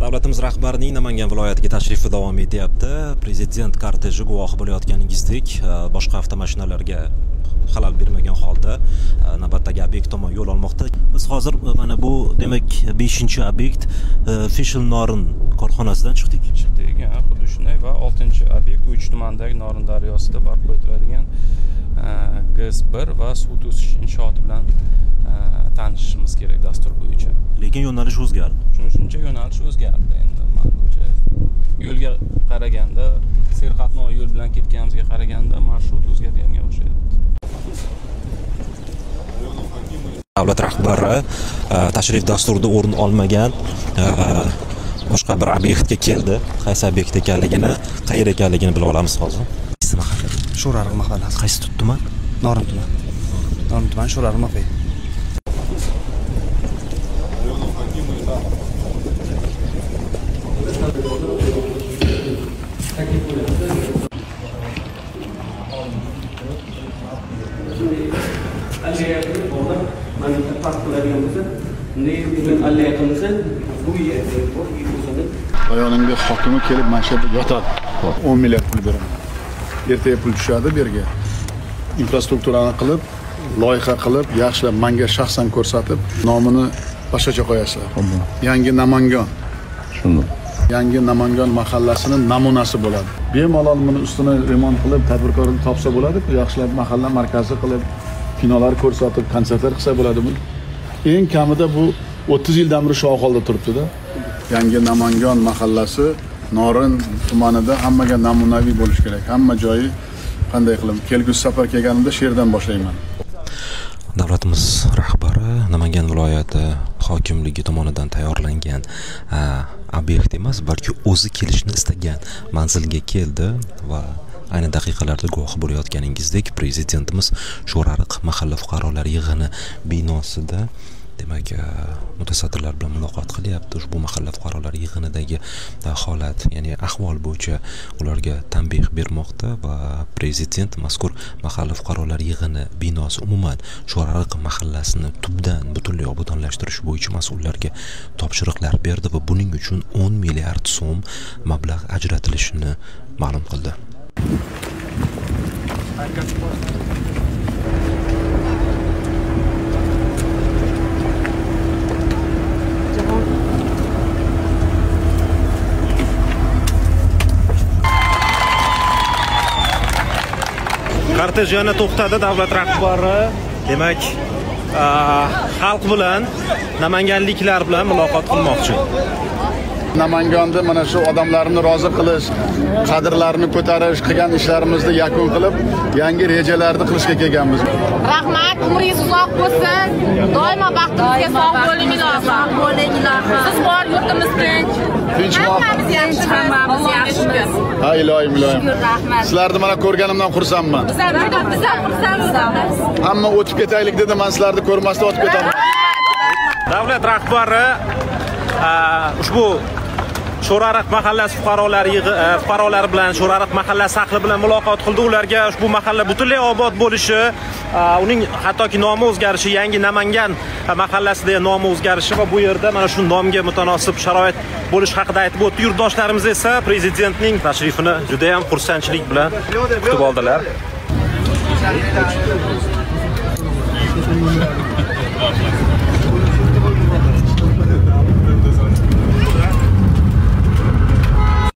Davlatimiz rahbarining Namangan viloyatiga tashrifi davom etyapti. Prezident korteji guvohi bo'layotganingizdek, boshqa avtomashinalarga xalal bermagan holda navbatdagi obyekt tomon yo'l olmoqda. Biz hozir mana bu demak 5-obyekt Fishel Norin korxonasidan chiqdik. Xuddi shunday va 6-obyekt Uch tumanidagi Norin daryosida barpo etiladigan GS1 va suv to'sish inshooti bilan tanishishimiz kerak dastur bo'yicha. Lekin yo'nalish o'zgardi. Shuncha yo'nalish o'zgardi endi. Menimcha yo'lga qaraganda, serqatnov yo'l bilan ketganimizga qaraganda marshrut o'zgarganga o'xshayapti. Davlat rahbari tashrif dasturida o'rin olmagan boshqa bir obyektga keldi. Qaysi obyekt ekanligini, qayerda ekanligini bila olamiz hozir. Ismi mahalla? Sho'rariq mahallasi. Qaysi tuman? Norin tuman. Norin tuman Sho'rariq mahalla. Rayonimga hokimi kelib mana shu yerda yotadi. 10 milliard pul beraman. Ertaga pul tushadi bu yerga. Infrastrukturani qilib, loyiha qilib, yaxshilab menga shaxsan ko'rsatib, nomini boshqacha qo'yasizlar. Yangi Namangan. Shunday. Yangi Namangan mahallasining namunasi bo'ladi. Bemalol buni ustini remont qilib, tadbirkorlik topsa bo'ladi-ku, yaxshilab mahalla markazi qilib, kinolar ko'rsatib, konsertlar qilsa bo'ladi bu. Eng kamida bu 30 yildan beri shu ahvolda turibdi-da. Yangi Namangan mahallasi Norin tumanida hammaga namunaviy bo'lish kerak. Hamma joyi qanday qilib kelgusi safar kelganimda shu yerdan boshlayman. Davlatimiz rahbari Namangan viloyati hokimligi tomonidan tayyorlangan obyekt emas, balki o'zi kelishni istagan manzilga keldi va ayni daqiqalarda guvohi bo'layotganingizdek, prezidentimiz Sho'rariq mahalla fuqarolar yig'ini binosida demak mutasaddilar bilan muloqot qilyapti. Ushbu mahalla fuqarolar yig'inidagi holat, ya'ni ahvol bo'yicha ularga tanbeh bermoqda va prezident mazkur mahalla fuqarolar yig'ini binosi umuman Sho'rariq mahallasini tubdan butunlay obodonlashtirish bo'yicha mas'ullarga topshiriqlar berdi va buning uchun 10 milliard so'm mablag' ajratilishini ma'lum qildi. Kortej yana to'xtadi. Davlat rahbari demak xalq bilan, namanganliklar bilan muloqot qilmoqchi. Namanganda mana shu odamlarni rozi qilish, qadrlarini ko'tarish, qilgan ishlarimizni yakun qilib, yangi rejalarni qilishga kelganmiz. Rahmat, umringiz uzoq bo'lsin. Doimo baxtingizga sog' bo'linglar. Sog' bo'linglar. Siz bor, yurtimiz tinch. Hammamiz yaxshi, hammamiz yaxshimiz. Ha, ilohim, ilohim. Rahmat. Sizlarni mana ko'rganimdan xursandman. Biz ham xursandmiz. Hamma o'tib ketaylik dedi, men sizlarni ko'rmasdan o'tib ketaman. Davlat rahbari ushbu Sho'rariq mahallasi fuqarolari bilan, Sho'rariq mahallasi ahli bilan muloqot qildi. Ularga ushbu mahalla butunlay obod bo'lishi, uning hattoki nomi o'zgarishi, yangi Namangan mahallasida nomi o'zgarishi va bu yerda mana shu nomga mutanosib sharoit bo'lish haqida aytib o'tdi. Yurtdoshlarimiz esa prezidentning tashrifini juda ham xursandchilik bilan kutib oldilar.